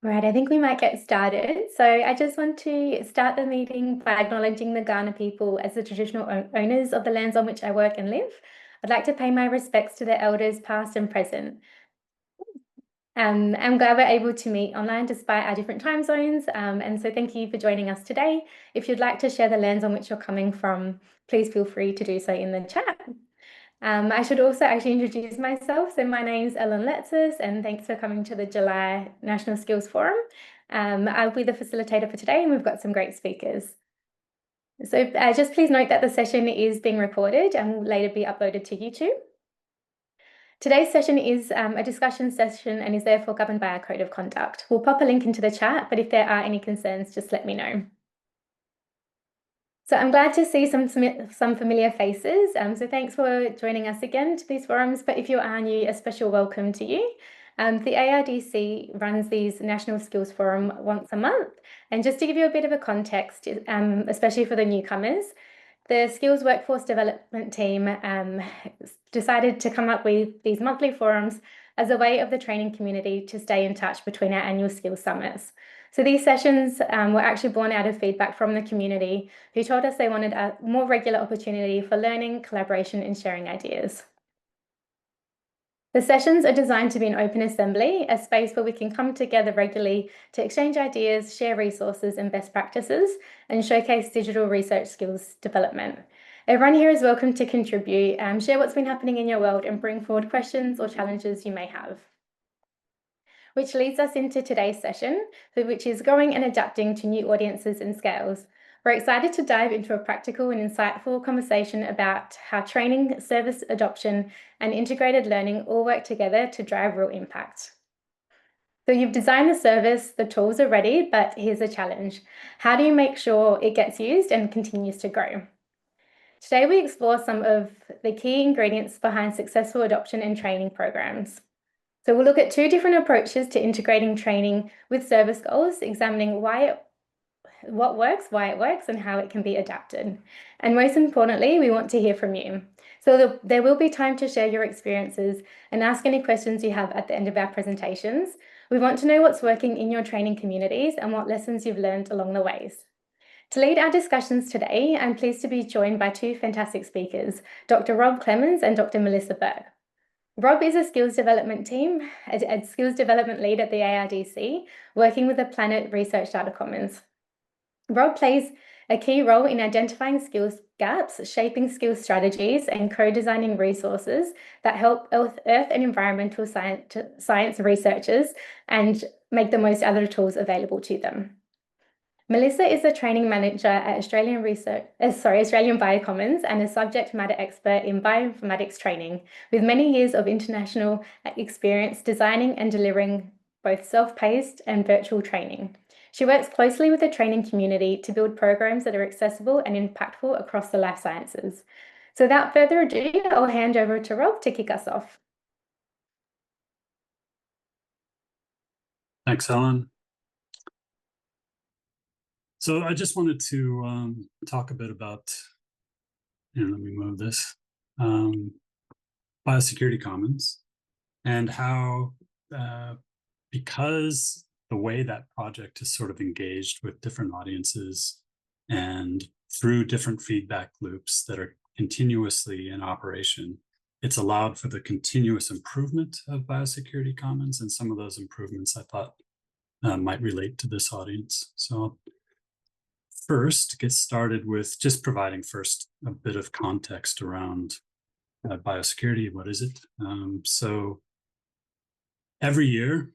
Right, I think we might get started. So I just want to start the meeting by acknowledging the Kaurna people as the traditional owners of the lands on which I work and live. I'd like to pay my respects to the elders past and present. I'm glad we're able to meet online despite our different time zones. And so thank you for joining us today. If you'd like to share the lands on which you're coming from, please feel free to do so in the chat. I should also actually introduce myself. So my name's Lyrtzis, and thanks for coming to the July National Skills Forum. I'll be the facilitator for today, and we've got some great speakers. So just please note that the session is being recorded and will later be uploaded to YouTube. Today's session is a discussion session and is therefore governed by our code of conduct. We'll pop a link into the chat, but if there are any concerns, just let me know. So I'm glad to see some familiar faces. So thanks for joining us again to these forums. But if you are new, a special welcome to you. The ARDC runs these National Skills Forum once a month. And just to give you a bit of a context, especially for the newcomers, the Skills Workforce Development team decided to come up with these monthly forums as a way of the training community to stay in touch between our annual skills summits. So these sessions were actually born out of feedback from the community who told us they wanted a more regular opportunity for learning, collaboration, and sharing ideas. The sessions are designed to be an open assembly, a space where we can come together regularly to exchange ideas, share resources and best practices, and showcase digital research skills development. Everyone here is welcome to contribute, share what's been happening in your world, and bring forward questions or challenges you may have. Which leads us into today's session, which is growing and adapting to new audiences and scales. We're excited to dive into a practical and insightful conversation about how training, service adoption, and integrated learning all work together to drive real impact. So you've designed the service, the tools are ready, but here's a challenge. How do you make sure it gets used and continues to grow? Today, we explore some of the key ingredients behind successful adoption and training programs. So we'll look at two different approaches to integrating training with service goals, examining what works, why it works, and how it can be adapted. And most importantly, we want to hear from you. So there will be time to share your experiences and ask any questions you have at the end of our presentations. We want to know what's working in your training communities and what lessons you've learned along the ways. To lead our discussions today, I'm pleased to be joined by two fantastic speakers, Dr. Rob Clemens and Dr. Melissa Burke. Rob is a skills development team, a skills development lead at the ARDC, working with the Planet Research Data Commons. Rob plays a key role in identifying skills gaps, shaping skills strategies, and co-designing resources that help Earth and environmental science researchers and make the most out of the tools available to them. Melissa is a training manager at Australian BioCommons and a subject matter expert in bioinformatics training, with many years of international experience designing and delivering both self-paced and virtual training. She works closely with the training community to build programs that are accessible and impactful across the life sciences. So without further ado, I'll hand over to Rob to kick us off. Thanks, Helen. So I just wanted to talk a bit about, let me move this, Biosecurity Commons and how, because the way that project is sort of engaged with different audiences and through different feedback loops that are continuously in operation, it's allowed for the continuous improvement of Biosecurity Commons, and some of those improvements I thought might relate to this audience. So first, get started with just providing first a bit of context around biosecurity. What is it? So every year,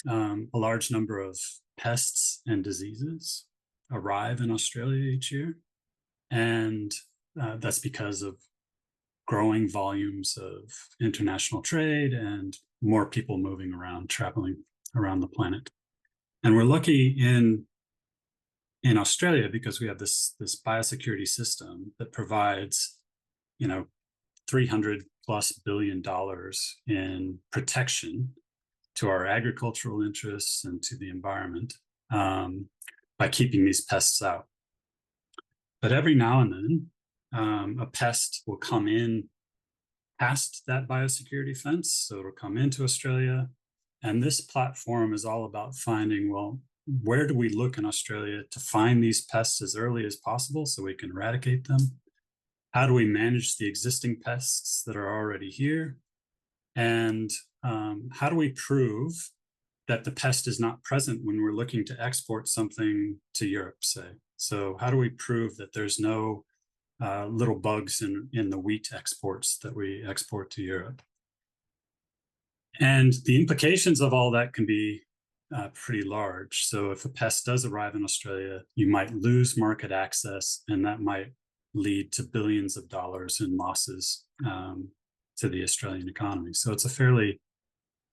a large number of pests and diseases arrive in Australia each year. And that's because of growing volumes of international trade and more people moving around, traveling around the planet. And we're lucky in Australia because we have this biosecurity system that provides, $300+ billion in protection to our agricultural interests and to the environment by keeping these pests out. But every now and then, a pest will come in past that biosecurity fence. So it'll come into Australia, And this platform is all about finding, well, where do we look in Australia to find these pests as early as possible so we can eradicate them? How do we manage the existing pests that are already here? And how do we prove that the pest is not present when we're looking to export something to Europe, say? So how do we prove that there's no little bugs in the wheat exports that we export to Europe? And the implications of all that can be pretty large. So if a pest does arrive in Australia, you might lose market access, and that might lead to billions of dollars in losses to the Australian economy. So it's a fairly,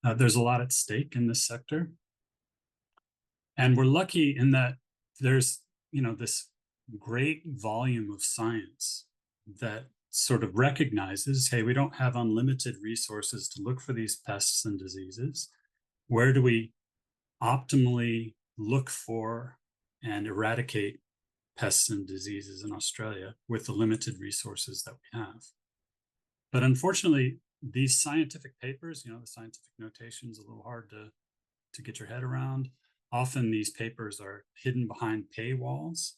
there's a lot at stake in this sector. And we're lucky in that there's, this great volume of science that sort of recognizes, hey, we don't have unlimited resources to look for these pests and diseases. Where do we optimally look for and eradicate pests and diseases in Australia with the limited resources that we have? But unfortunately, these scientific papers, the scientific notation is a little hard to get your head around. Often these papers are hidden behind paywalls.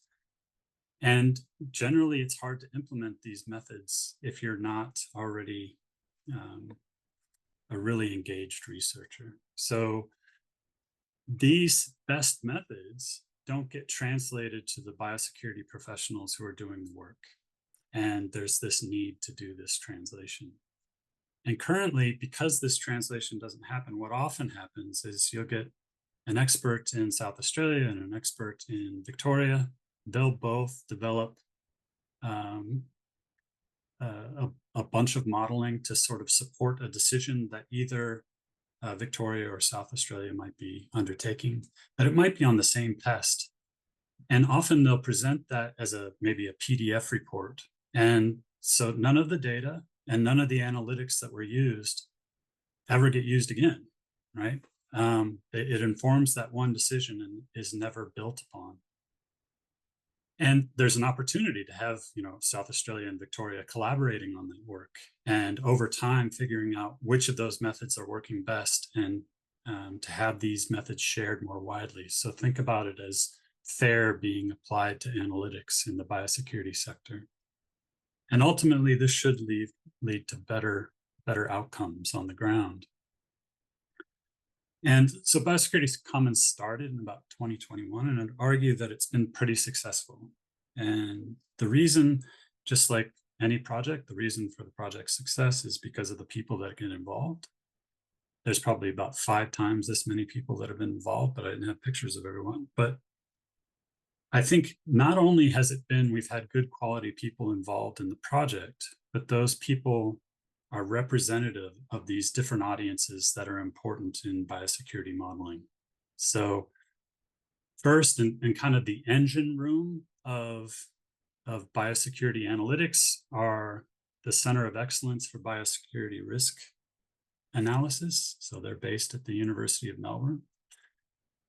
And generally, it's hard to implement these methods if you're not already a really engaged researcher. So these best methods don't get translated to the biosecurity professionals who are doing the work. And there's this need to do this translation. And currently, because this translation doesn't happen, what often happens is you'll get an expert in South Australia and an expert in Victoria. They'll both develop a bunch of modeling to sort of support a decision that either Victoria or South Australia might be undertaking, but it might be on the same pest. And often they'll present that as maybe a PDF report. And so none of the data and none of the analytics that were used ever get used again, right? It informs that one decision and is never built upon. And there's an opportunity to have, South Australia and Victoria collaborating on that work, and over time figuring out which of those methods are working best, and to have these methods shared more widely. So think about it as FAIR being applied to analytics in the biosecurity sector. And ultimately, this should lead to better outcomes on the ground. And so Biosecurity Commons started in about 2021, and I'd argue that it's been pretty successful. And the reason, just like any project, the reason for the project's success is because of the people that get involved. There's probably about 5 times this many people that have been involved, but I didn't have pictures of everyone. But I think not only has it been, we've had good quality people involved in the project, but those people are representative of these different audiences that are important in biosecurity modeling. So first, in kind of the engine room of biosecurity analytics are the Center of Excellence for Biosecurity Risk Analysis. So they're based at the University of Melbourne.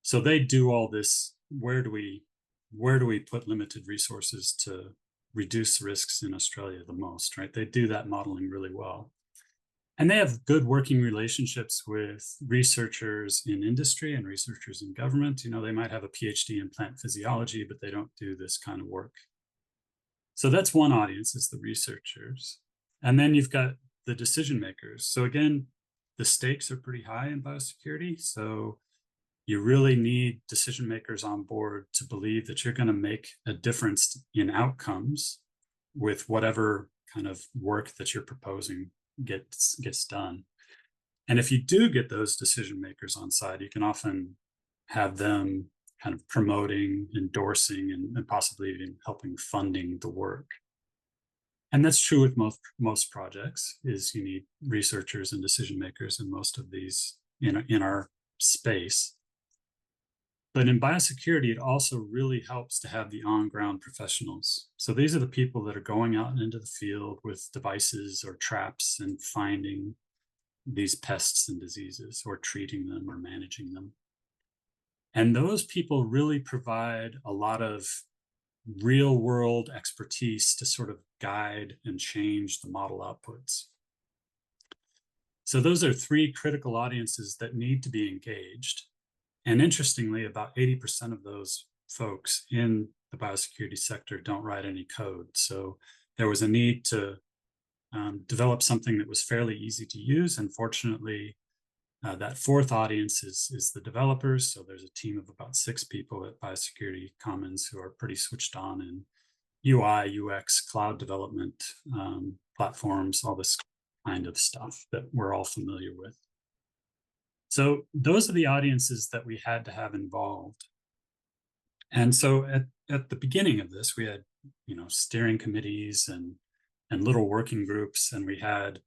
So they do all this, where do we put limited resources to reduce risks in Australia the most, right? They do that modeling really well. And they have good working relationships with researchers in industry and researchers in government. They might have a PhD in plant physiology, but they don't do this kind of work. So that's one audience, is the researchers. And then you've got the decision makers. So again, the stakes are pretty high in biosecurity. So you really need decision makers on board to believe that you're going to make a difference in outcomes with whatever kind of work that you're proposing gets done. And if you do get those decision makers on side, you can often have them kind of promoting, endorsing, and possibly even helping funding the work. And that's true with most projects, is you need researchers and decision makers in most of these in our space. But in biosecurity, it also really helps to have the on-ground professionals. So these are the people that are going out into the field with devices or traps and finding these pests and diseases, or treating them or managing them. And those people really provide a lot of real-world expertise to sort of guide and change the model outputs. So those are three critical audiences that need to be engaged. And interestingly, about 80% of those folks in the biosecurity sector don't write any code. So there was a need to develop something that was fairly easy to use. And fortunately, that fourth audience is the developers. So there's a team of about 6 people at Biosecurity Commons who are pretty switched on in UI, UX, cloud development, platforms, all this kind of stuff that we're all familiar with. So those are the audiences that we had to have involved. And so at the beginning of this, we had, steering committees and little working groups, and we had,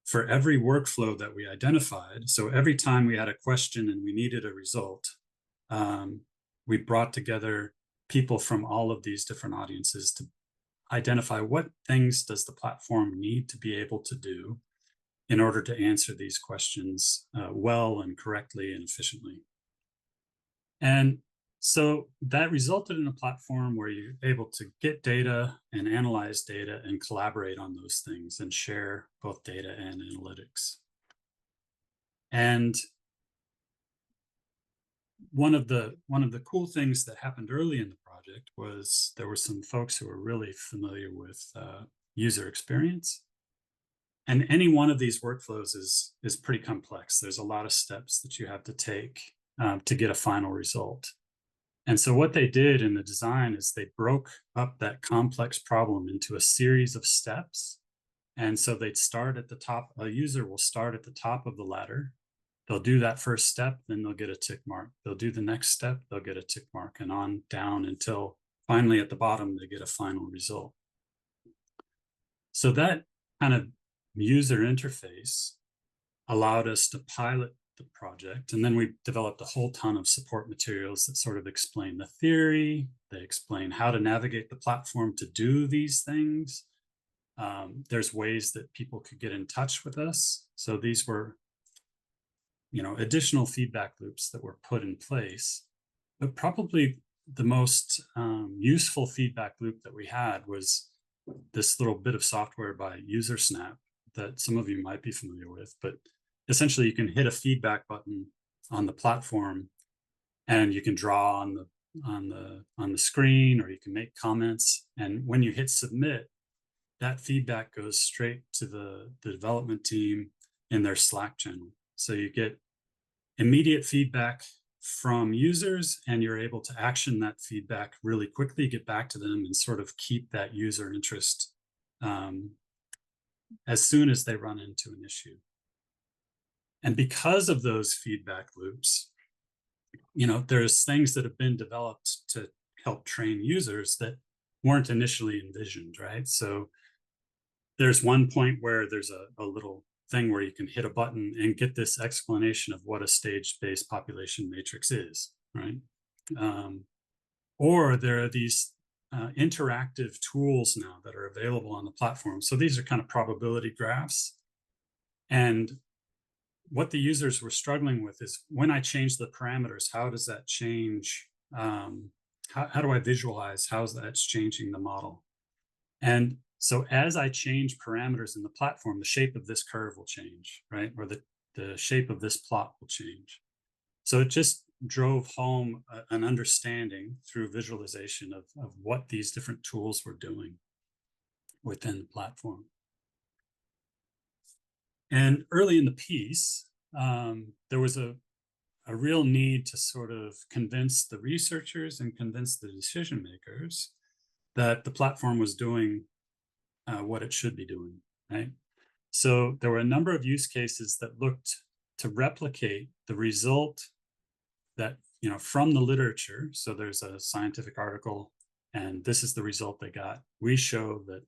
for every workflow that we identified, so every time we had a question and we needed a result, we brought together people from all of these different audiences to identify what things does the platform need to be able to do in order to answer these questions well and correctly and efficiently. And so that resulted in a platform where you're able to get data and analyze data and collaborate on those things and share both data and analytics. And one of the cool things that happened early in the project was there were some folks who were really familiar with user experience. And any one of these workflows is pretty complex. There's a lot of steps that you have to take to get a final result. And so what they did in the design is they broke up that complex problem into a series of steps. And so they'd start at the top. A user will start at the top of the ladder. They'll do that first step, then they'll get a tick mark. They'll do the next step, they'll get a tick mark, and on down until finally at the bottom, they get a final result. So that kind of user interface allowed us to pilot the project. And then we developed a whole ton of support materials that sort of explain the theory. They explain how to navigate the platform to do these things. There's ways that people could get in touch with us. So these were, additional feedback loops that were put in place. But probably the most useful feedback loop that we had was this little bit of software by UserSnap that some of you might be familiar with. But essentially, you can hit a feedback button on the platform, and you can draw on the screen, or you can make comments. And when you hit submit, that feedback goes straight to the development team in their Slack channel. So you get immediate feedback from users, and you're able to action that feedback really quickly, get back to them, and sort of keep that user interest as soon as they run into an issue. And because of those feedback loops, there's things that have been developed to help train users that weren't initially envisioned, right? So there's one point where there's a little thing where you can hit a button and get this explanation of what a stage-based population matrix is, right? Or there are these interactive tools now that are available on the platform. So these are kind of probability graphs. And what the users were struggling with is, when I change the parameters, how does that change? How do I visualize how that's changing the model? And so as I change parameters in the platform, the shape of this curve will change, right? Or the shape of this plot will change. So it just drove home an understanding through visualization of what these different tools were doing within the platform. And early in the piece, there was a real need to sort of convince the researchers and convince the decision makers that the platform was doing what it should be doing, right? So there were a number of use cases that looked to replicate the result that, from the literature. So there's a scientific article, and this is the result they got. We show that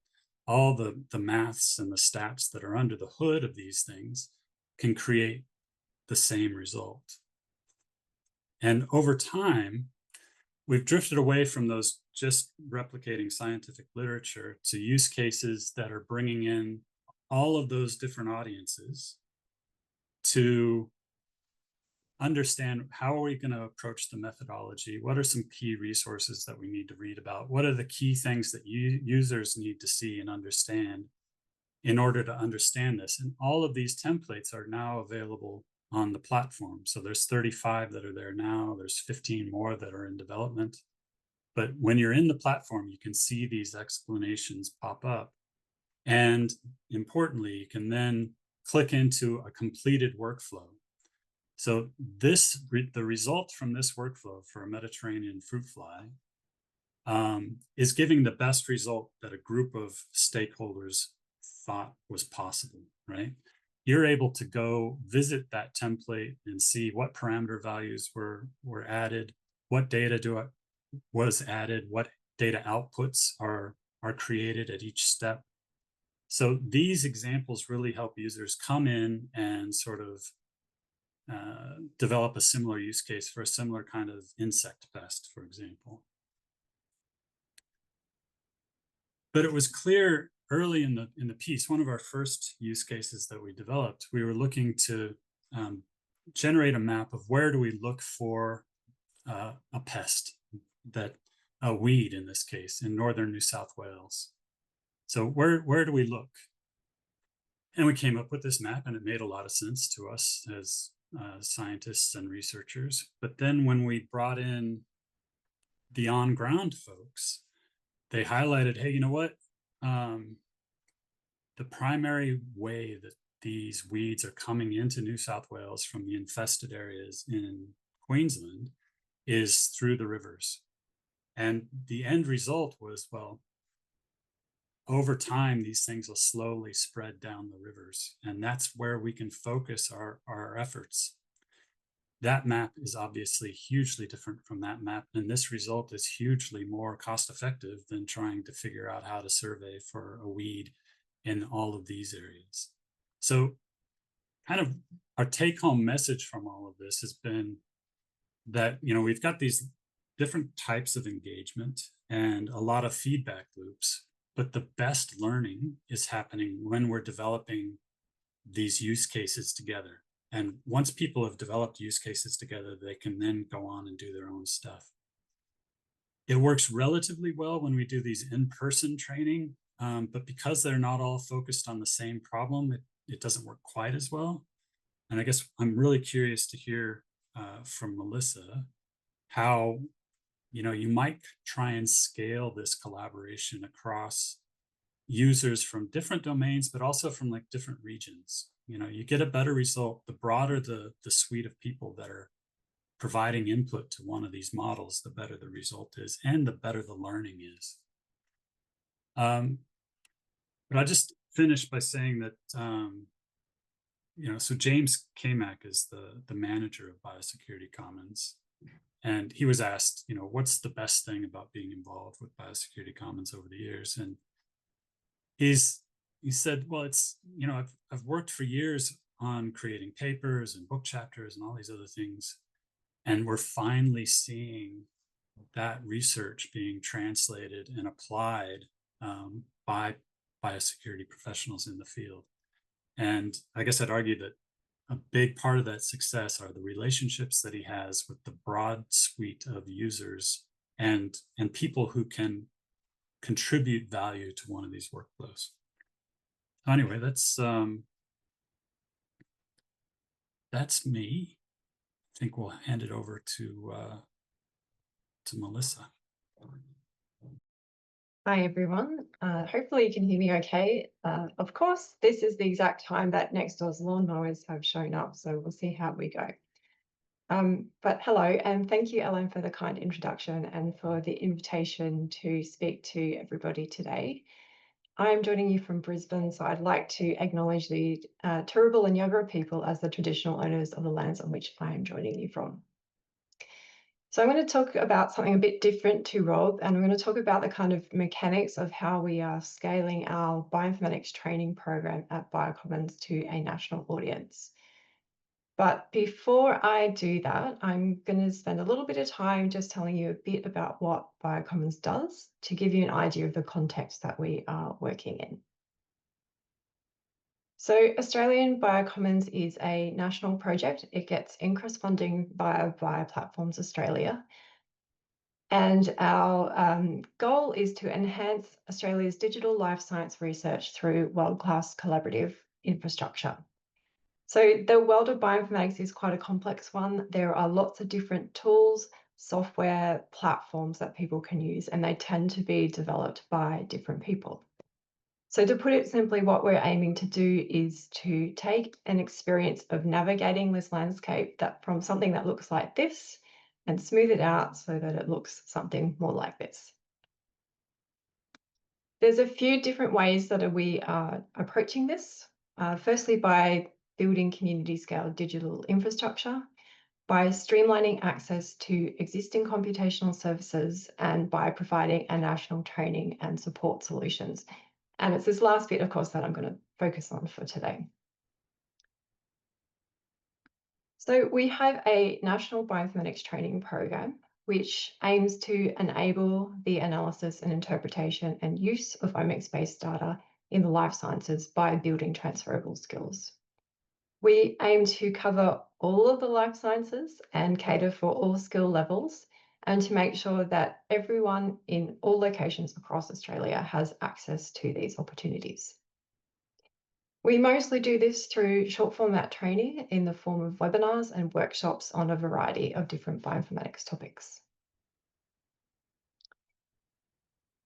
all the maths and the stats that are under the hood of these things can create the same result. And over time, we've drifted away from those just replicating scientific literature to use cases that are bringing in all of those different audiences to understand, how are we going to approach the methodology? What are some key resources that we need to read about? What are the key things that users need to see and understand in order to understand this. And all of these templates are now available on the platform. So there's 35 that are there now. There's 15 more that are in development. But when you're in the platform, you can see these explanations pop up. And importantly, you can then click into a completed workflow. So the result from this workflow for a Mediterranean fruit fly is giving the best result that a group of stakeholders thought was possible, right? You're able to go visit that template and see what parameter values were added, what data was added, what data outputs are created at each step. So these examples really help users come in and sort of develop a similar use case for a similar kind of insect pest, for example. But it was clear early in the piece, one of our first use cases that we developed, we were looking to generate a map of where do we look for a pest, a weed in this case, in northern New South Wales. So where do we look? And we came up with this map, and it made a lot of sense to us as scientists and researchers. But then when we brought in the on-ground folks, they highlighted, hey, you know what? The primary way that these weeds are coming into New South Wales from the infested areas in Queensland is through the rivers. And the end result was, well, over time, these things will slowly spread down the rivers. And that's where we can focus our efforts. That map is obviously hugely different from that map. And this result is hugely more cost effective than trying to figure out how to survey for a weed in all of these areas. So kind of our take home message from all of this has been that, you know, we've got these different types of engagement and a lot of feedback loops, but the best learning is happening when we're developing these use cases together. And once people have developed use cases together, they can then go on and do their own stuff. It works relatively well when we do these in-person training, but because they're not all focused on the same problem, it doesn't work quite as well. And I guess I'm really curious to hear from Melissa how, you know, you might try and scale this collaboration across users from different domains, but also from like different regions. You know, you get a better result the broader the suite of people that are providing input to one of these models, the better the result is, and the better the learning is. But I'll just finish by saying that, you know, so James Kamak is the manager of Biosecurity Commons. And he was asked, you know, what's the best thing about being involved with Biosecurity Commons over the years? And he said, well, it's, you know, I've worked for years on creating papers and book chapters and all these other things. And we're finally seeing that research being translated and applied by biosecurity professionals in the field. And I guess I'd argue that a big part of that success are the relationships that he has with the broad suite of users and people who can contribute value to one of these workflows. Anyway, that's me. I think we'll hand it over to Melissa. Hi, everyone. Hopefully you can hear me okay. Of course, this is the exact time that next door's lawnmowers have shown up, so we'll see how we go. But hello, and thank you, Ellen, for the kind introduction and for the invitation to speak to everybody today. I'm joining you from Brisbane, so I'd like to acknowledge the Turrbal and Yagara people as the traditional owners of the lands on which I am joining you from. So I'm going to talk about something a bit different to Rob, and I'm going to talk about the kind of mechanics of how we are scaling our bioinformatics training program at BioCommons to a national audience. But before I do that, I'm going to spend a little bit of time just telling you a bit about what BioCommons does to give you an idea of the context that we are working in. So Australian BioCommons is a national project. It gets NCRIS funding via Bioplatforms Australia. And our goal is to enhance Australia's digital life science research through world-class collaborative infrastructure. So the world of bioinformatics is quite a complex one. There are lots of different tools, software, platforms that people can use, and they tend to be developed by different people. So to put it simply, what we're aiming to do is to take an experience of navigating this landscape that from something that looks like this and smooth it out so that it looks something more like this. There's a few different ways that we are approaching this. Firstly, by building community scale digital infrastructure, by streamlining access to existing computational services, and by providing a national training and support solutions. And it's this last bit, of course, that I'm going to focus on for today. So we have a national bioinformatics training program, which aims to enable the analysis and interpretation and use of omics-based data in the life sciences by building transferable skills. We aim to cover all of the life sciences and cater for all skill levels, and to make sure that everyone in all locations across Australia has access to these opportunities. We mostly do this through short format training in the form of webinars and workshops on a variety of different bioinformatics topics.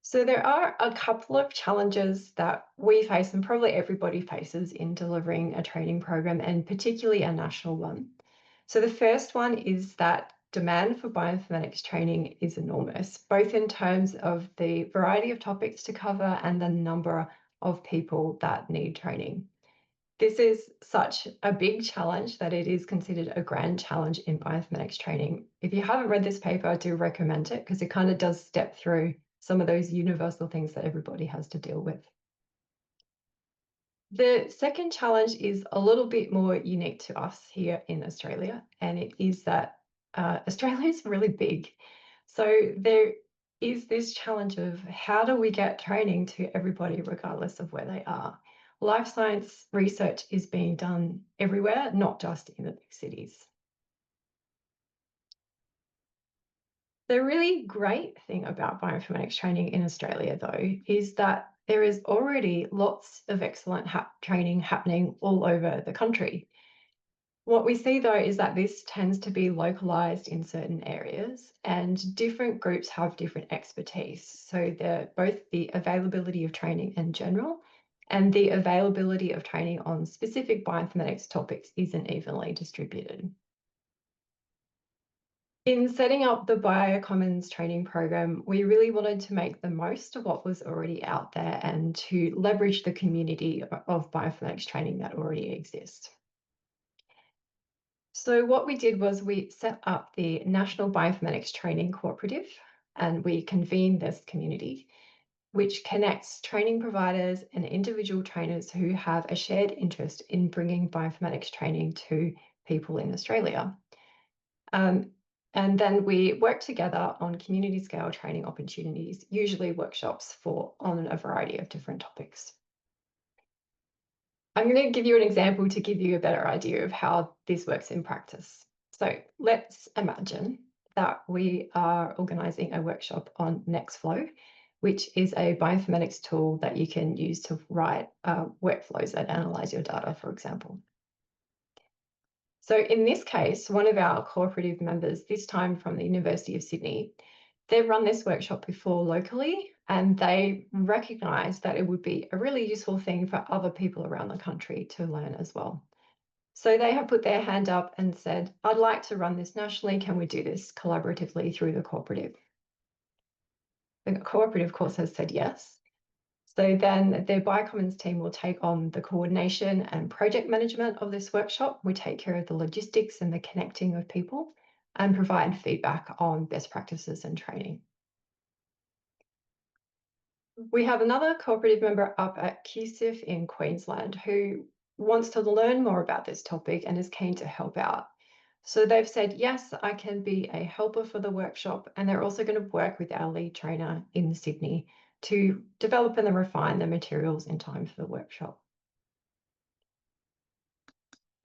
So there are a couple of challenges that we face, and probably everybody faces, in delivering a training program, and particularly a national one. So the first one is that demand for bioinformatics training is enormous, both in terms of the variety of topics to cover and the number of people that need training. This is such a big challenge that it is considered a grand challenge in bioinformatics training. If you haven't read this paper, I do recommend it, because it kind of does step through some of those universal things that everybody has to deal with. The second challenge is a little bit more unique to us here in Australia, and it is that Australia is really big. So there is this challenge of how do we get training to everybody regardless of where they are. Life science research is being done everywhere, not just in the big cities. The really great thing about bioinformatics training in Australia, though, is that there is already lots of excellent training happening all over the country. What we see, though, is that this tends to be localised in certain areas, and different groups have different expertise. So both the availability of training in general and the availability of training on specific bioinformatics topics isn't evenly distributed. In setting up the BioCommons training program, we really wanted to make the most of what was already out there and to leverage the community of bioinformatics training that already exists. So what we did was we set up the National Bioinformatics Training Cooperative, and we convened this community, which connects training providers and individual trainers who have a shared interest in bringing bioinformatics training to people in Australia. And then we work together on community scale training opportunities, usually workshops on a variety of different topics. I'm going to give you an example to give you a better idea of how this works in practice. So let's imagine that we are organising a workshop on Nextflow, which is a bioinformatics tool that you can use to write workflows that analyse your data, for example. So in this case, one of our cooperative members, this time from the University of Sydney, they've run this workshop before locally, and they recognise that it would be a really useful thing for other people around the country to learn as well. So they have put their hand up and said, I'd like to run this nationally. Can we do this collaboratively through the cooperative? The cooperative, of course, has said yes. So then their BioCommons team will take on the coordination and project management of this workshop. We take care of the logistics and the connecting of people and provide feedback on best practices and training. We have another cooperative member up at QCIF in Queensland who wants to learn more about this topic and is keen to help out. So they've said, yes, I can be a helper for the workshop, and they're also going to work with our lead trainer in Sydney to develop and refine the materials in time for the workshop.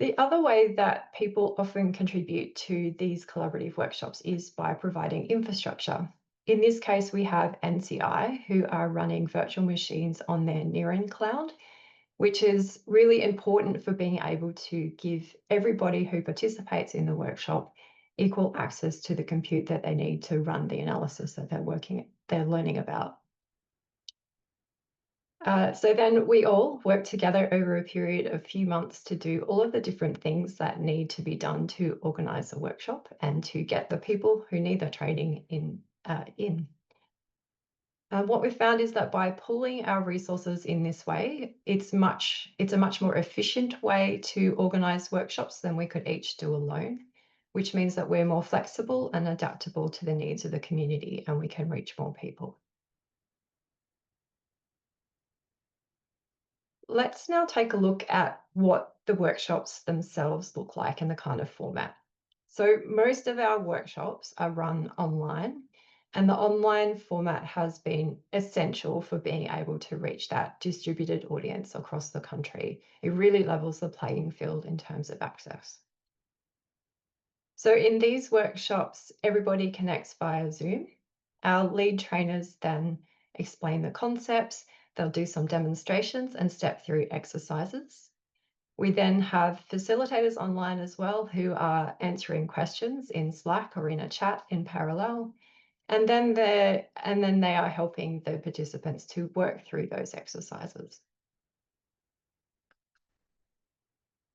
The other way that people often contribute to these collaborative workshops is by providing infrastructure. In this case, we have NCI, who are running virtual machines on their Niren cloud, which is really important for being able to give everybody who participates in the workshop equal access to the compute that they need to run the analysis that they're learning about. So then we all work together over a period of a few months to do all of the different things that need to be done to organise a workshop and to get the people who need the training in. What we've found is that by pooling our resources in this way, it's a much more efficient way to organise workshops than we could each do alone, which means that we're more flexible and adaptable to the needs of the community and we can reach more people. Let's now take a look at what the workshops themselves look like and the kind of format. So most of our workshops are run online, and the online format has been essential for being able to reach that distributed audience across the country. It really levels the playing field in terms of access. So in these workshops, everybody connects via Zoom. Our lead trainers then explain the concepts. They'll do some demonstrations and step through exercises. We then have facilitators online as well who are answering questions in Slack or in a chat in parallel. And then they are helping the participants to work through those exercises.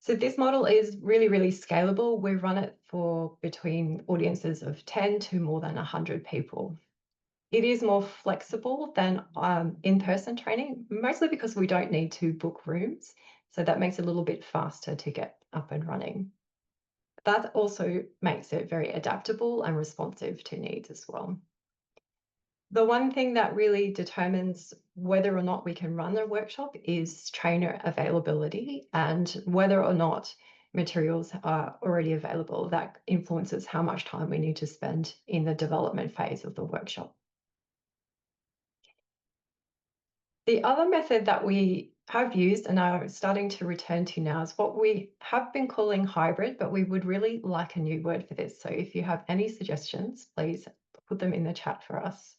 So this model is really, really scalable. We run it for between audiences of 10 to more than 100 people. It is more flexible than in-person training, mostly because we don't need to book rooms. So that makes it a little bit faster to get up and running. That also makes it very adaptable and responsive to needs as well. The one thing that really determines whether or not we can run a workshop is trainer availability and whether or not materials are already available. That influences how much time we need to spend in the development phase of the workshop. The other method that we have used and are starting to return to now is what we have been calling hybrid, but we would really like a new word for this. So if you have any suggestions, please put them in the chat for us.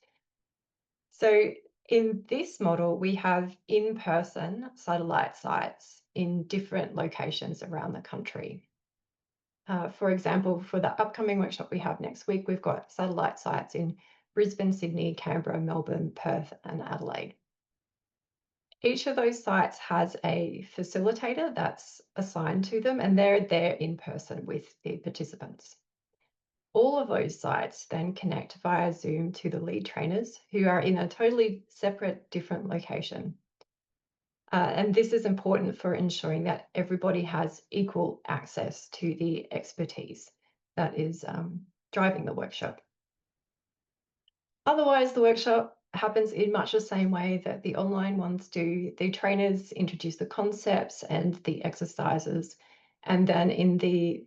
So in this model, we have in-person satellite sites in different locations around the country. For example, for the upcoming workshop we have next week, we've got satellite sites in Brisbane, Sydney, Canberra, Melbourne, Perth, and Adelaide. Each of those sites has a facilitator that's assigned to them, and they're there in person with the participants. All of those sites then connect via Zoom to the lead trainers who are in a totally separate, different location. And this is important for ensuring that everybody has equal access to the expertise that is driving the workshop. Otherwise, the workshop happens in much the same way that the online ones do. The trainers introduce the concepts and the exercises, and then in the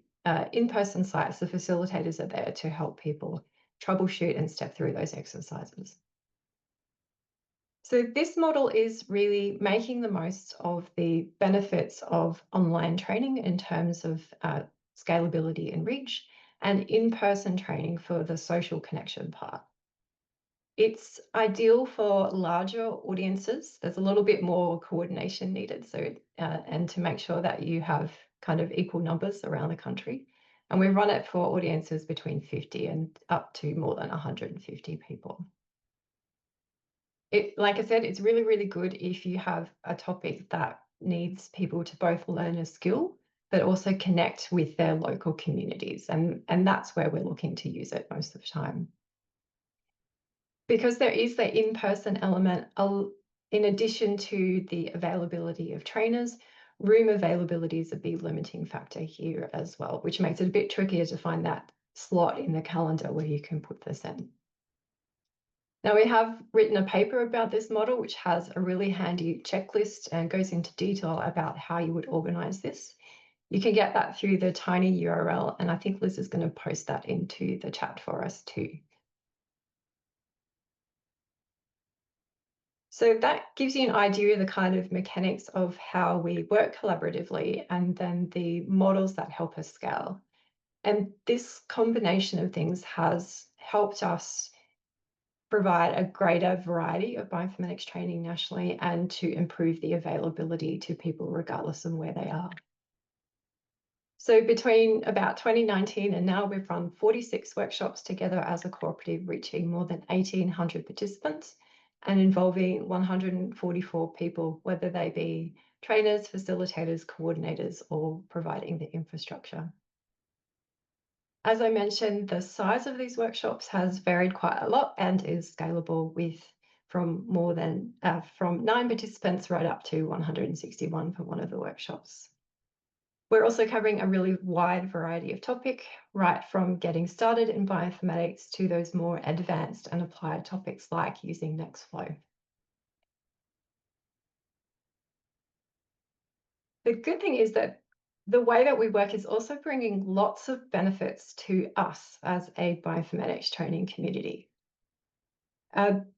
in-person sites, the facilitators are there to help people troubleshoot and step through those exercises. So this model is really making the most of the benefits of online training in terms of scalability and reach, and in-person training for the social connection part. It's ideal for larger audiences. There's a little bit more coordination needed, so and to make sure that you have kind of equal numbers around the country. And we run it for audiences between 50 and up to more than 150 people. Like I said, it's really, really good if you have a topic that needs people to both learn a skill, but also connect with their local communities. And that's where we're looking to use it most of the time. Because there is the in-person element, in addition to the availability of trainers, room availability is a big limiting factor here as well, which makes it a bit trickier to find that slot in the calendar where you can put this in. Now, we have written a paper about this model, which has a really handy checklist and goes into detail about how you would organise this. You can get that through the tiny URL, and I think Liz is going to post that into the chat for us too. So that gives you an idea of the kind of mechanics of how we work collaboratively and then the models that help us scale. And this combination of things has helped us provide a greater variety of bioinformatics training nationally and to improve the availability to people regardless of where they are. So between about 2019 and now, we've run 46 workshops together as a cooperative, reaching more than 1,800 participants and involving 144 people, whether they be trainers, facilitators, coordinators, or providing the infrastructure. As I mentioned, the size of these workshops has varied quite a lot and is scalable from 9 participants right up to 161 for one of the workshops. We're also covering a really wide variety of topic, right from getting started in bioinformatics to those more advanced and applied topics like using Nextflow. The good thing is that the way that we work is also bringing lots of benefits to us as a bioinformatics training community.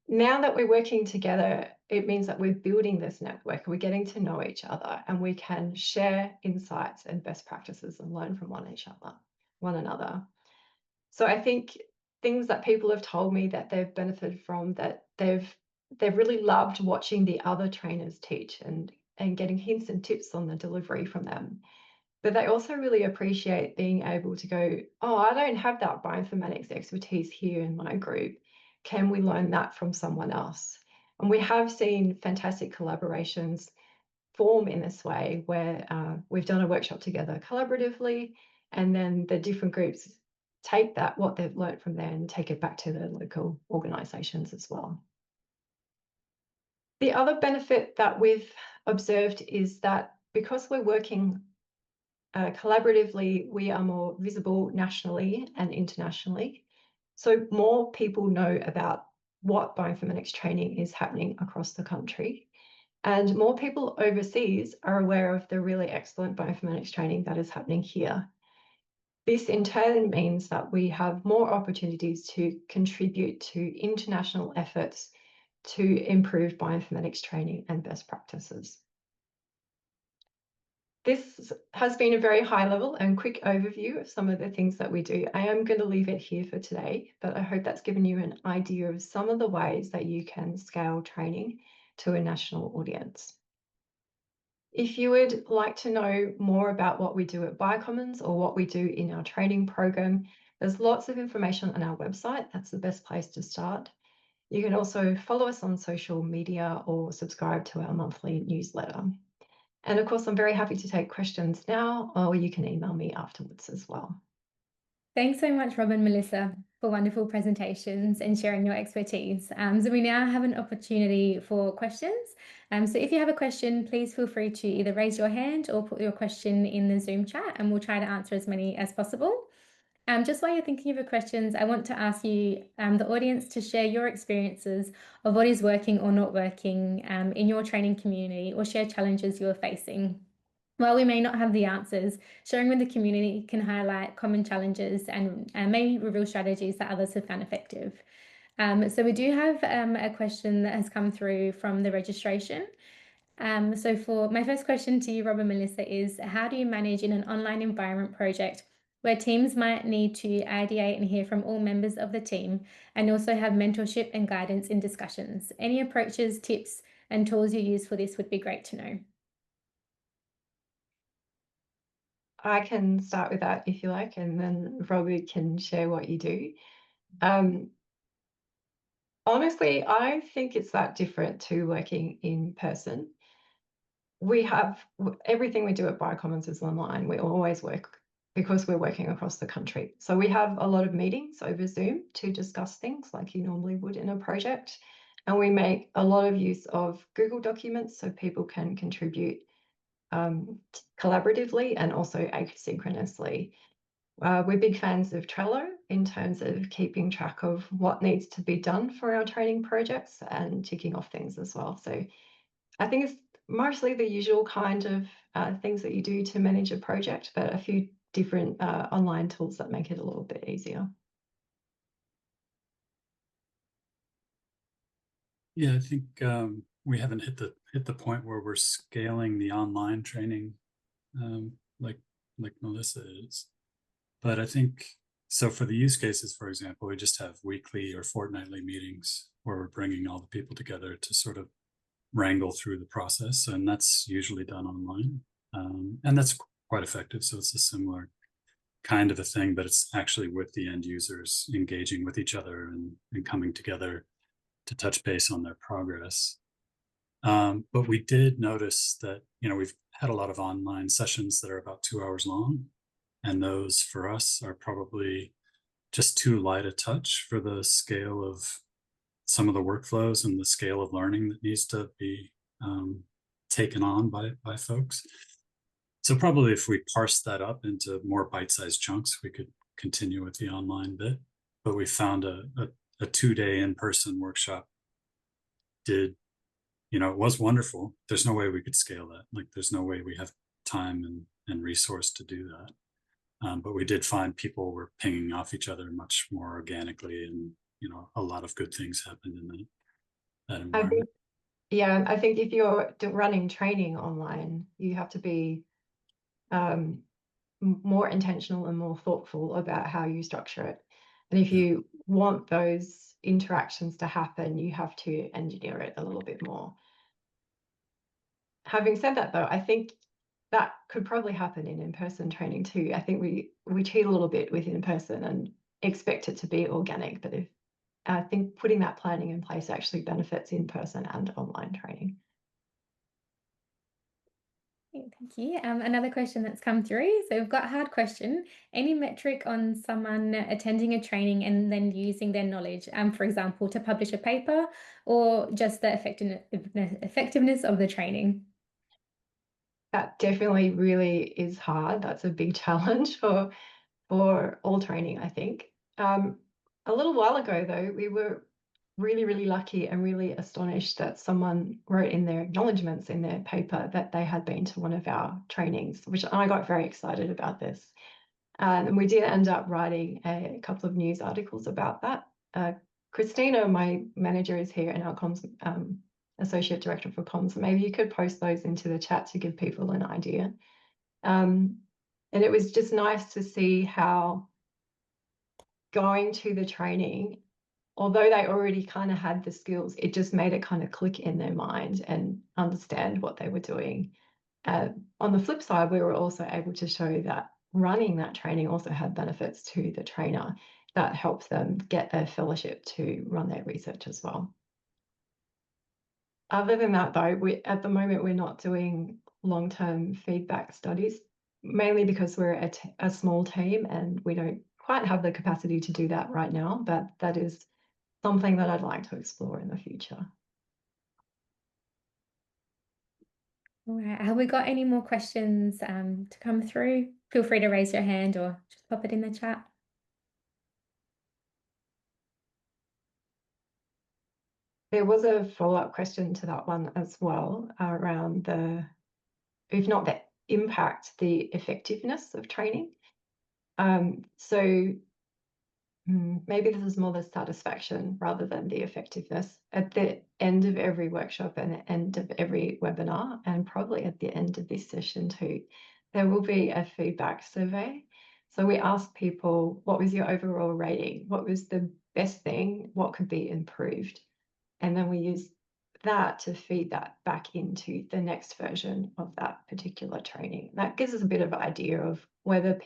Now that we're working together, it means that we're building this network, we're getting to know each other, and we can share insights and best practices and learn from one another. So I think things that people have told me that they've benefited from, that they've really loved watching the other trainers teach and getting hints and tips on the delivery from them. But they also really appreciate being able to go, oh, I don't have that bioinformatics expertise here in my group. Can we learn that from someone else? And we have seen fantastic collaborations form in this way, where we've done a workshop together collaboratively, and then the different groups take that, what they've learned from there, and take it back to the local organisations as well. The other benefit that we've observed is that because we're working collaboratively, we are more visible nationally and internationally. So more people know about what bioinformatics training is happening across the country. And more people overseas are aware of the really excellent bioinformatics training that is happening here. This in turn means that we have more opportunities to contribute to international efforts to improve bioinformatics training and best practices. This has been a very high level and quick overview of some of the things that we do. I am going to leave it here for today, but I hope that's given you an idea of some of the ways that you can scale training to a national audience. If you would like to know more about what we do at BioCommons or what we do in our training program, there's lots of information on our website. That's the best place to start. You can also follow us on social media or subscribe to our monthly newsletter. And of course, I'm very happy to take questions now, or you can email me afterwards as well. Thanks so much, Rob and Melissa, for wonderful presentations and sharing your expertise. So we now have an opportunity for questions. So if you have a question, please feel free to either raise your hand or put your question in the Zoom chat, and we'll try to answer as many as possible. Just while you're thinking of your questions, I want to ask you, the audience, to share your experiences of what is working or not working in your training community, or share challenges you're facing. While we may not have the answers, sharing with the community can highlight common challenges and maybe reveal strategies that others have found effective. So we do have a question that has come through from the registration. So for my first question to you, Rob and Melissa, is how do you manage in an online environment project where teams might need to ideate and hear from all members of the team, and also have mentorship and guidance in discussions? Any approaches, tips, and tools you use for this would be great to know. I can start with that if you like, and then Robert can share what you do. Honestly, I don't think it's that different to working in person. We have everything we do at BioCommons is online. We always work because we're working across the country. So we have a lot of meetings over Zoom to discuss things like you normally would in a project. And we make a lot of use of Google documents so people can contribute collaboratively and also asynchronously. We're big fans of Trello in terms of keeping track of what needs to be done for our training projects and ticking off things as well. So I think it's mostly the usual kind of things that you do to manage a project, but a few different online tools that make it a little bit easier. Yeah, I think we haven't hit the point where we're scaling the online training like Melissa is, but I think So for the use cases, for example, we just have weekly or fortnightly meetings where we're bringing all the people together to sort of wrangle through the process, and that's usually done online. And that's quite effective. So it's a similar kind of a thing, but it's actually with the end users engaging with each other and coming together to touch base on their progress. But we did notice that, we've had a lot of online sessions that are about 2 hours long, and those for us are probably just too light a touch for the scale of some of the workflows and the scale of learning that needs to be taken on by folks. So probably if we parse that up into more bite-sized chunks, we could continue with the online bit. But we found a 2-day in-person workshop it was wonderful. There's no way we could scale that. Like, there's no way we have time and resource to do that. But we did find people were pinging off each other much more organically, and a lot of good things happened in that environment. I think if you're running training online, you have to be more intentional and more thoughtful about how you structure it. And if you want those interactions to happen, you have to engineer it a little bit more. Having said that, though, I think that could probably happen in in-person training too. I think we cheat a little bit with in-person and expect it to be organic, but I think putting that planning in place actually benefits in-person and online training. Thank you. Another question that's come through. So we've got a hard question. Any metric on someone attending a training and then using their knowledge, for example, to publish a paper, or just the effectiveness of the training? That definitely really is hard. That's a big challenge for all training, I think. A little while ago, though, we were really, really lucky and really astonished that someone wrote in their acknowledgements in their paper that they had been to one of our trainings, which I got very excited about this. And we did end up writing a couple of news articles about that. Christina, my manager, is here, and our comms associate director for comms. Maybe you could post those into the chat to give people an idea. And it was just nice to see how going to the training, although they already kind of had the skills, it just made it kind of click in their mind and understand what they were doing. On the flip side, we were also able to show that running that training also had benefits to the trainer that helped them get a fellowship to run their research as well. Other than that, though, at the moment, we're not doing long-term feedback studies, mainly because we're a small team and we don't quite have the capacity to do that right now, but that is something that I'd like to explore in the future. All right. Have we got any more questions to come through? Feel free to raise your hand or just pop it in the chat. There was a follow-up question to that one as well around if not the impact, the effectiveness of training. So maybe this is more the satisfaction rather than the effectiveness. At the end of every workshop and the end of every webinar, and probably at the end of this session too, there will be a feedback survey. So we ask people, what was your overall rating? What was the best thing? What could be improved? And then we use that to feed that back into the next version of that particular training. That gives us a bit of an idea of whether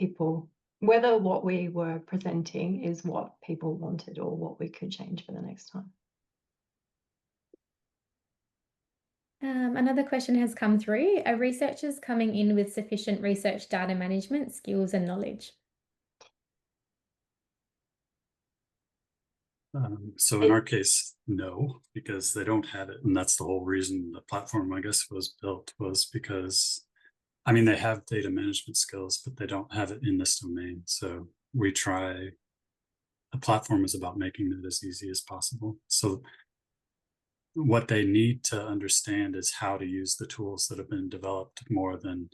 what we were presenting is what people wanted or what we could change for the next time. Another question has come through. Are researchers coming in with sufficient research data management skills and knowledge? So in our case, no, because they don't have it. And that's the whole reason the platform, I guess, was built, was because, they have data management skills, but they don't have it in this domain. So the platform is about making it as easy as possible. So what they need to understand is how to use the tools that have been developed more than,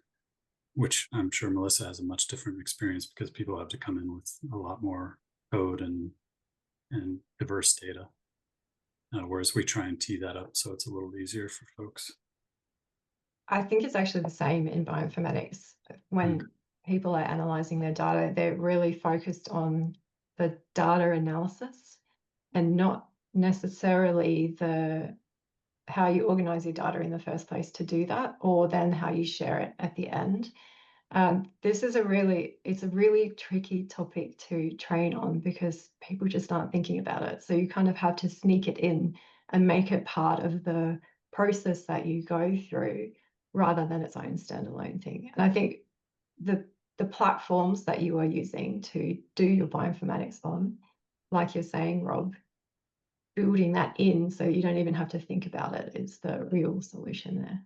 which I'm sure Melissa has a much different experience because people have to come in with a lot more code and diverse data, whereas we try and tee that up so it's a little easier for folks. I think it's actually the same in bioinformatics. When people are analysing their data, they're really focused on the data analysis and not necessarily how you organise your data in the first place to do that, or then how you share it at the end. This is it's a really tricky topic to train on because people just aren't thinking about it. So you kind of have to sneak it in and make it part of the process that you go through rather than its own standalone thing. And I think the platforms that you are using to do your bioinformatics on, like you're saying, Rob, building that in so you don't even have to think about it is the real solution there.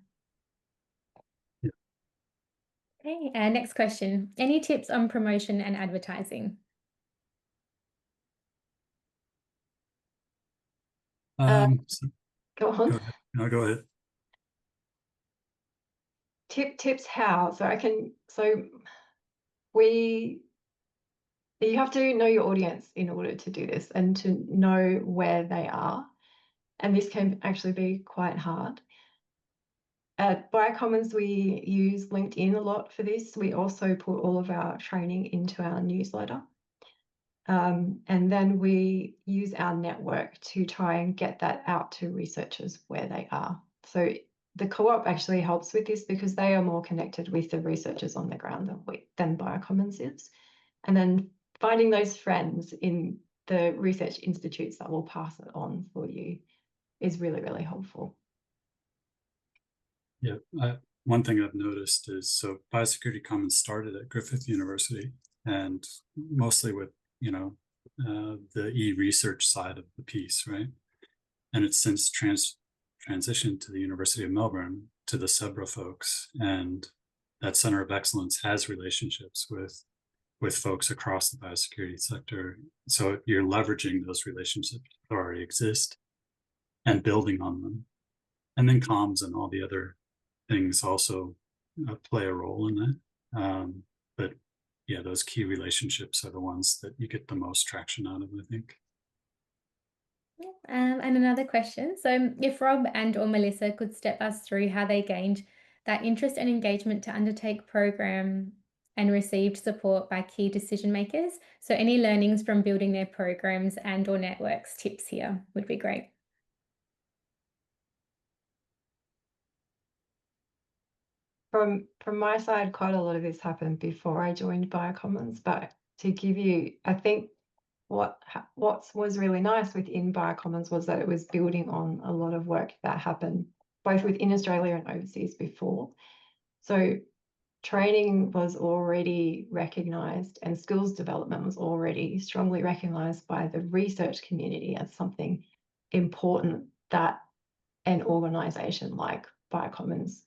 Okay, next question. Any tips on promotion and advertising? Go on. Go ahead. No, go ahead. Tips how? You have to know your audience in order to do this and to know where they are. And this can actually be quite hard. At BioCommons, we use LinkedIn a lot for this. We also put all of our training into our newsletter. And then we use our network to try and get that out to researchers where they are. So the co-op actually helps with this because they are more connected with the researchers on the ground than BioCommons is. And then finding those friends in the research institutes that will pass it on for you is really, really helpful. Yeah, one thing I've noticed is, so Biosecurity Commons started at Griffith University and mostly with, the e-research side of the piece, right? And it's since transitioned to the University of Melbourne, to the SEBRA folks, and that Center of Excellence has relationships with folks across the biosecurity sector. So you're leveraging those relationships that already exist and building on them. And then comms and all the other things also play a role in that. But yeah, those key relationships are the ones that you get the most traction out of, I think. And another question. So if Rob and or Melissa could step us through how they gained that interest and engagement to undertake program and received support by key decision makers. So any learnings from building their programs and or networks, tips here would be great. From my side, quite a lot of this happened before I joined BioCommons, but to give you, I think what was really nice within BioCommons was that it was building on a lot of work that happened both within Australia and overseas before. So training was already recognised and skills development was already strongly recognised by the research community as something important that an organisation like BioCommons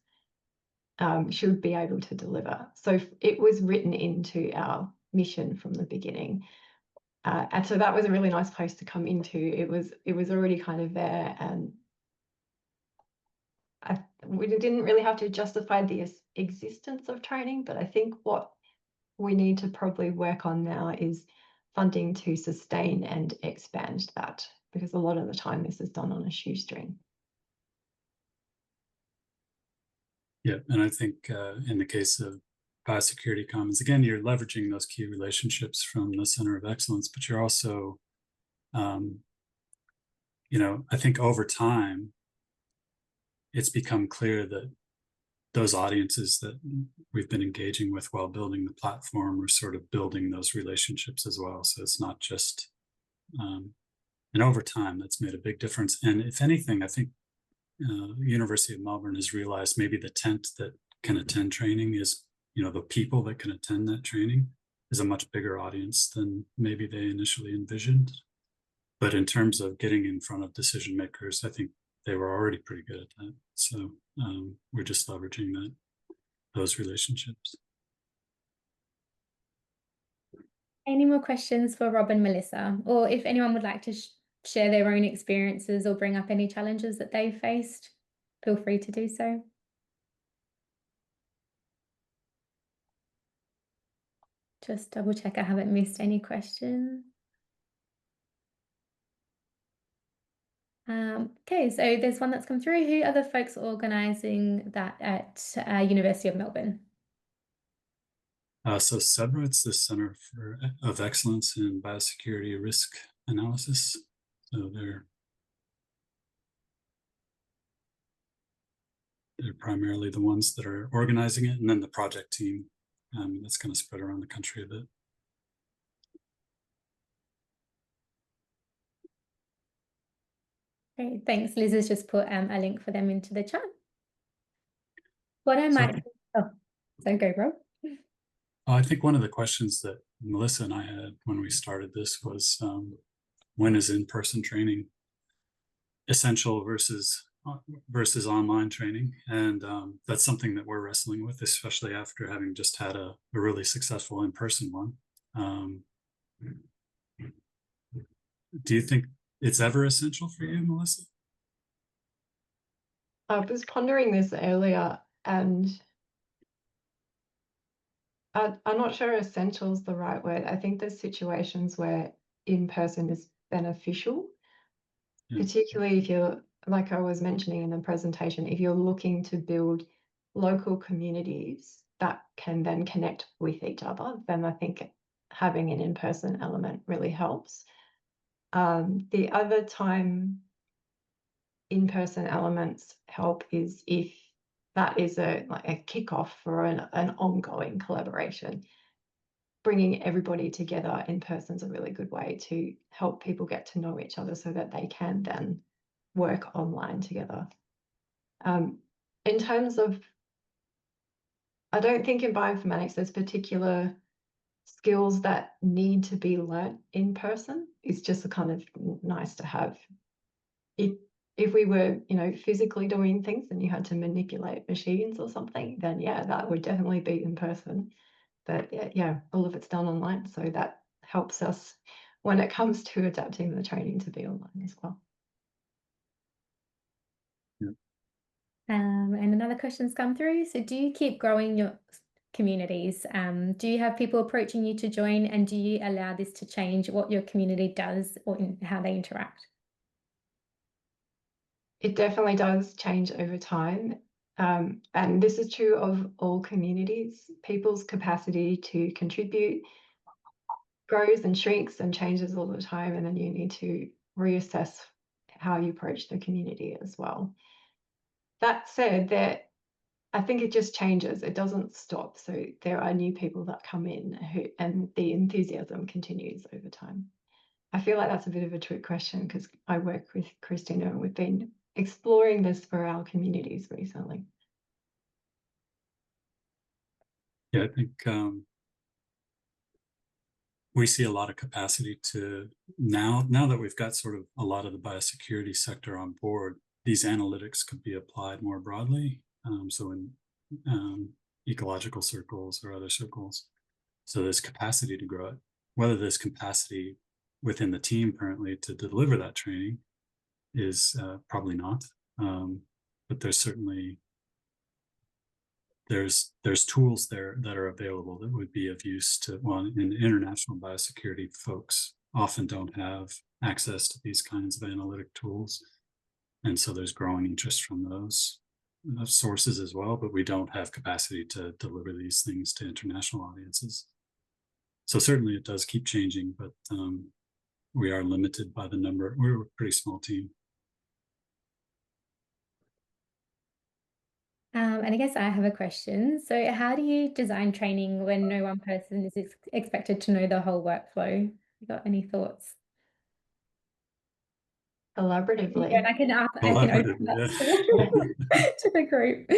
should be able to deliver. So it was written into our mission from the beginning. And so that was a really nice place to come into. It was already kind of there, and we didn't really have to justify the existence of training, but I think what we need to probably work on now is funding to sustain and expand that, because a lot of the time this is done on a shoestring. Yeah, and I think in the case of Biosecurity Commons, again, you're leveraging those key relationships from the Center of Excellence, but you're also, I think over time, it's become clear that those audiences that we've been engaging with while building the platform are sort of building those relationships as well. So it's not just, and over time, that's made a big difference. And if anything, I think University of Melbourne has realized maybe the tent that can attend training is, the people that can attend that training is a much bigger audience than maybe they initially envisioned. But in terms of getting in front of decision makers, I think they were already pretty good at that. So we're just leveraging those relationships. Any more questions for Rob and Melissa? Or if anyone would like to share their own experiences or bring up any challenges that they've faced, feel free to do so. Just double check I haven't missed any questions. Okay, so there's one that's come through. Who are the folks organising that at University of Melbourne? So CEBRA, it's the Center of Excellence in Biosecurity Risk Analysis. So they're primarily the ones that are organizing it, and then the project team that's kind of spread around the country a bit. Great, thanks. Liz has just put a link for them into the chat. What I might, so go, Rob. I think one of the questions that Melissa and I had when we started this was, when is in-person training essential versus online training? And that's something that we're wrestling with, especially after having just had a really successful in-person one. Do you think it's ever essential for you, Melissa? I was pondering this earlier, and I'm not sure essential is the right word. I think there's situations where in-person is beneficial, particularly if you're, like I was mentioning in the presentation, if you're looking to build local communities that can then connect with each other, then I think having an in-person element really helps. The other time in-person elements help is if that is like a kickoff for an ongoing collaboration. Bringing everybody together in person is a really good way to help people get to know each other so that they can then work online together. In terms of, I don't think in bioinformatics there's particular skills that need to be learnt in person. It's just a kind of nice to have. If we were, physically doing things and you had to manipulate machines or something, then yeah, that would definitely be in person. But yeah, all of it's done online, so that helps us when it comes to adapting the training to be online as well. Yeah. And another question's come through. So do you keep growing your communities? Do you have people approaching you to join, and do you allow this to change what your community does or how they interact? It definitely does change over time. And this is true of all communities. People's capacity to contribute grows and shrinks and changes all the time, and then you need to reassess how you approach the community as well. That said, I think it just changes. It doesn't stop. So there are new people that come in and the enthusiasm continues over time. I feel like that's a bit of a trick question because I work with Christina and we've been exploring this for our communities recently. Yeah, I think we see a lot of capacity to now that we've got sort of a lot of the biosecurity sector on board, these analytics could be applied more broadly. So in ecological circles or other circles. So there's capacity to grow it. Whether there's capacity within the team currently to deliver that training is probably not. But there's certainly there's tools there that are available that would be of use to, well, in international biosecurity, folks often don't have access to these kinds of analytic tools. And so there's growing interest from those sources as well, but we don't have capacity to deliver these things to international audiences. So certainly it does keep changing, but we are limited by the number. We're a pretty small team. And I guess I have a question. So how do you design training when no one person is expected to know the whole workflow? You got any thoughts? Collaboratively. Yeah, I can open that to the group.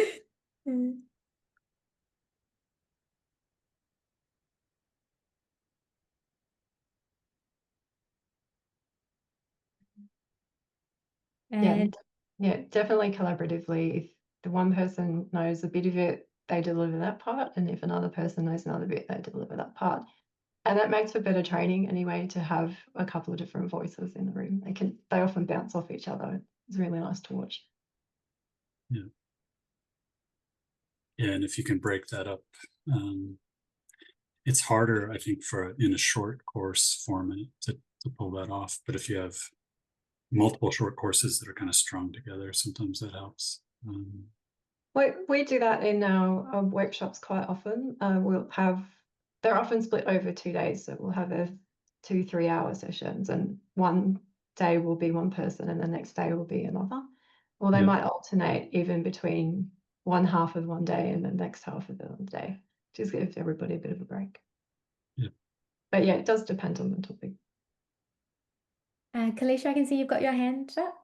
And yeah, definitely collaboratively. If the one person knows a bit of it, they deliver that part, and if another person knows another bit, they deliver that part. And that makes for better training anyway, to have a couple of different voices in the room. They often bounce off each other. It's really nice to watch. Yeah. Yeah, and if you can break that up, it's harder, I think, in a short course format to pull that off. But if you have multiple short courses that are kind of strung together, sometimes that helps. We do that in our workshops quite often. We'll have they're often split over 2 days. So we'll have a 2-3 hour sessions, and one day will be one person and the next day will be another. Or they might alternate even between one half of one day and the next half of the day. Just give everybody a bit of a break. Yeah. But yeah, it does depend on the topic. Kalisha, I can see you've got your hand up.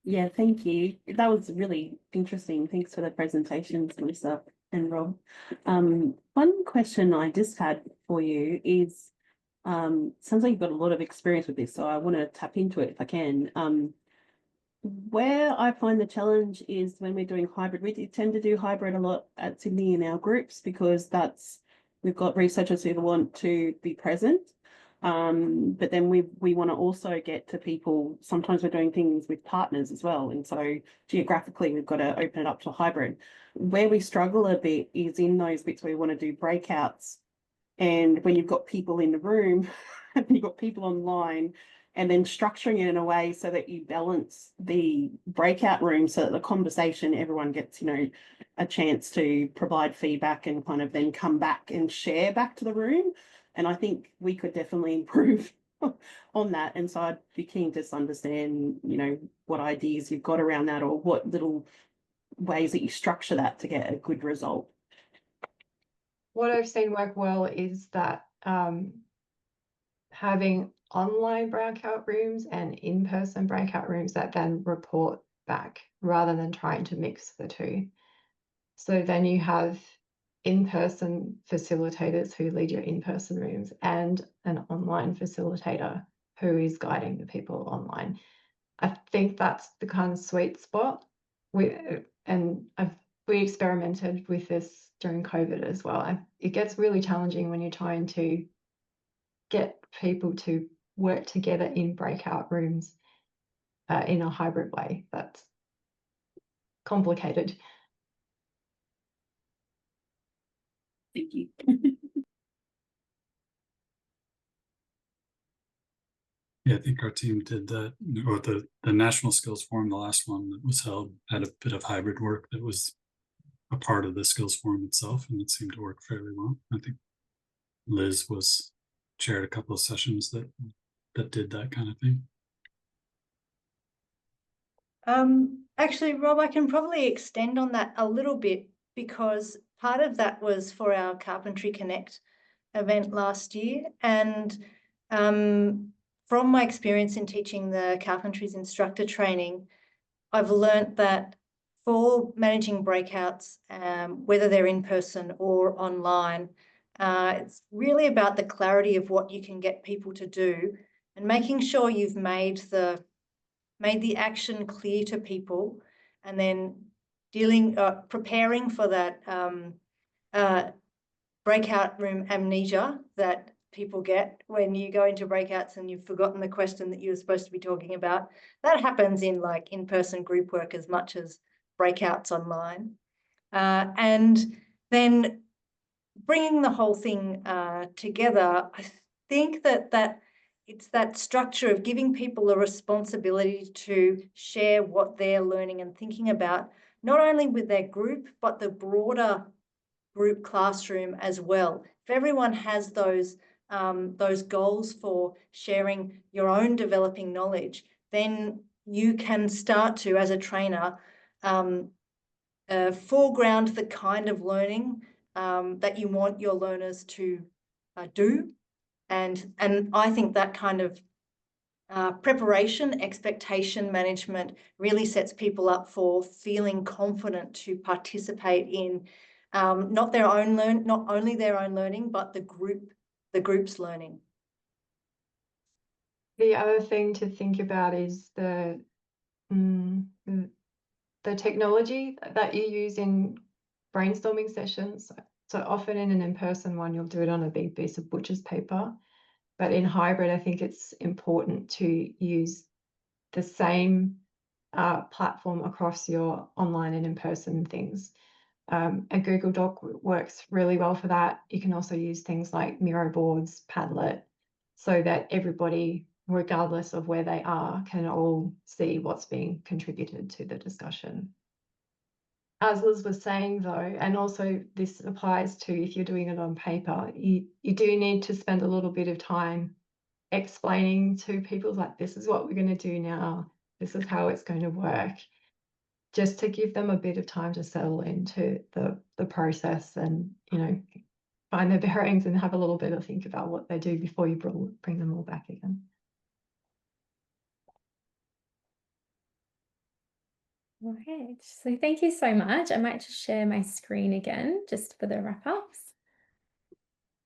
Yeah, thank you. That was really interesting. Thanks for the presentations, Melissa and Rob. One question I just had for you is, sounds like you've got a lot of experience with this, so I want to tap into it if I can. Where I find the challenge is when we're doing hybrid. We tend to do hybrid a lot at Sydney in our groups because we've got researchers who want to be present. But then we want to also get to people. Sometimes we're doing things with partners as well. And so geographically, we've got to open it up to hybrid. Where we struggle a bit is in those bits where we want to do breakouts. And when you've got people in the room and you've got people online, and then structuring it in a way so that you balance the breakout room so that the conversation, everyone gets, a chance to provide feedback and kind of then come back and share back to the room. And I think we could definitely improve on that. And so I'd be keen to just understand, what ideas you've got around that, or what little ways that you structure that to get a good result. What I've seen work well is that having online breakout rooms and in-person breakout rooms that then report back rather than trying to mix the two. So then you have in-person facilitators who lead your in-person rooms and an online facilitator who is guiding the people online. I think that's the kind of sweet spot. We experimented with this during COVID as well. It gets really challenging when you're trying to get people to work together in breakout rooms in a hybrid way. That's complicated. Thank you. Yeah, I think our team did that, or the National Skills Forum, the last one that was held, had a bit of hybrid work that was a part of the Skills Forum itself, and it seemed to work fairly well. I think Liz chaired a couple of sessions that did that kind of thing. Actually, Rob, I can probably extend on that a little bit, because part of that was for our Carpentry Connect event last year. And from my experience in teaching the Carpentries instructor training, I've learnt that for managing breakouts, whether they're in person or online, it's really about the clarity of what you can get people to do and making sure you've made the action clear to people, and then preparing for that breakout room amnesia that people get when you go into breakouts and you've forgotten the question that you were supposed to be talking about. That happens in in-person group work as much as breakouts online. And then bringing the whole thing together, I think that it's that structure of giving people a responsibility to share what they're learning and thinking about, not only with their group, but the broader group classroom as well. If everyone has those goals for sharing your own developing knowledge, then you can start to, as a trainer, foreground the kind of learning that you want your learners to do. And I think that kind of preparation, expectation management really sets people up for feeling confident to participate in not only their own learning, but the group's learning. The other thing to think about is the technology that you use in brainstorming sessions. So often in an in-person one, you'll do it on a big piece of butcher's paper. But in hybrid, I think it's important to use the same platform across your online and in-person things. A Google Doc works really well for that. You can also use things like Miro boards, Padlet, so that everybody, regardless of where they are, can all see what's being contributed to the discussion. as Liz was saying though, and also this applies to if you're doing it on paper, you do need to spend a little bit of time explaining to people like, this is what we're going to do now, this is how it's going to work, just to give them a bit of time to settle into the process and, you know, find their bearings and have a little bit of think about what they do before you bring them all back again. All right, so thank you so much. I might just share my screen again just for the wrap-ups.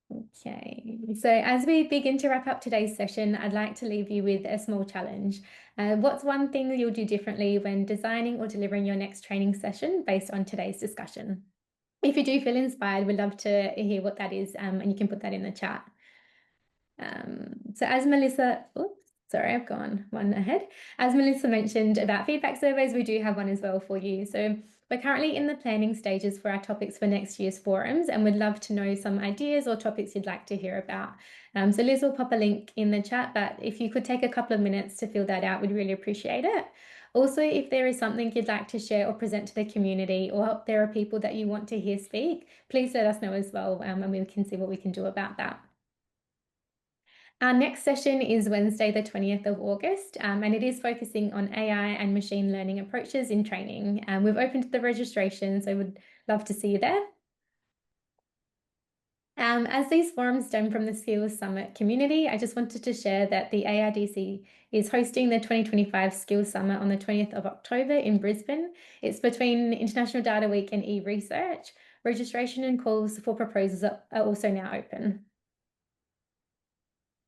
Okay, so as we begin to wrap up today's session, I'd like to leave you with a small challenge. What's one thing that you'll do differently when designing or delivering your next training session based on today's discussion? If you do feel inspired, we'd love to hear what that is, and you can put that in the chat. So as Melissa, oops, sorry, I've gone one ahead. As Melissa mentioned about feedback surveys, we do have one as well for you. So we're currently in the planning stages for our topics for next year's forums, and we'd love to know some ideas or topics you'd like to hear about. So Liz will pop a link in the chat, but if you could take a couple of minutes to fill that out, we'd really appreciate it. Also, if there is something you'd like to share or present to the community, or there are people that you want to hear speak, please let us know as well, and we can see what we can do about that. Our next session is Wednesday, the 20th of August, and it is focusing on AI and machine learning approaches in training. We've opened the registration, so we'd love to see you there. As these forums stem from the Skills Summit community, I just wanted to share that the ARDC is hosting the 2025 Skills Summit on the 20th of October in Brisbane. It's between International Data Week and eResearch. Registration and calls for proposals are also now open.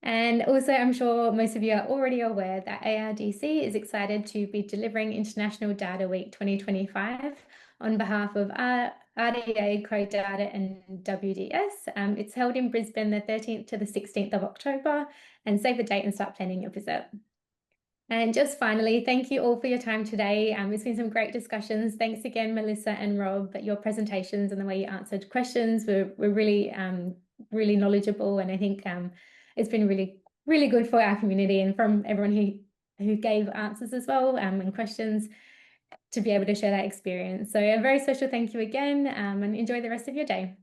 And also, I'm sure most of you are already aware that ARDC is excited to be delivering International Data Week 2025 on behalf of RDA, CoData and WDS. It's held in Brisbane the 13th to the 16th of October, and save the date and start planning your visit. And just finally, thank you all for your time today. It's been some great discussions. Thanks again, Melissa and Rob. Your presentations and the way you answered questions were really, really knowledgeable, and I think it's been really good for our community and from everyone who gave answers as well, and questions, to be able to share that experience. So a very special thank you again, and enjoy the rest of your day.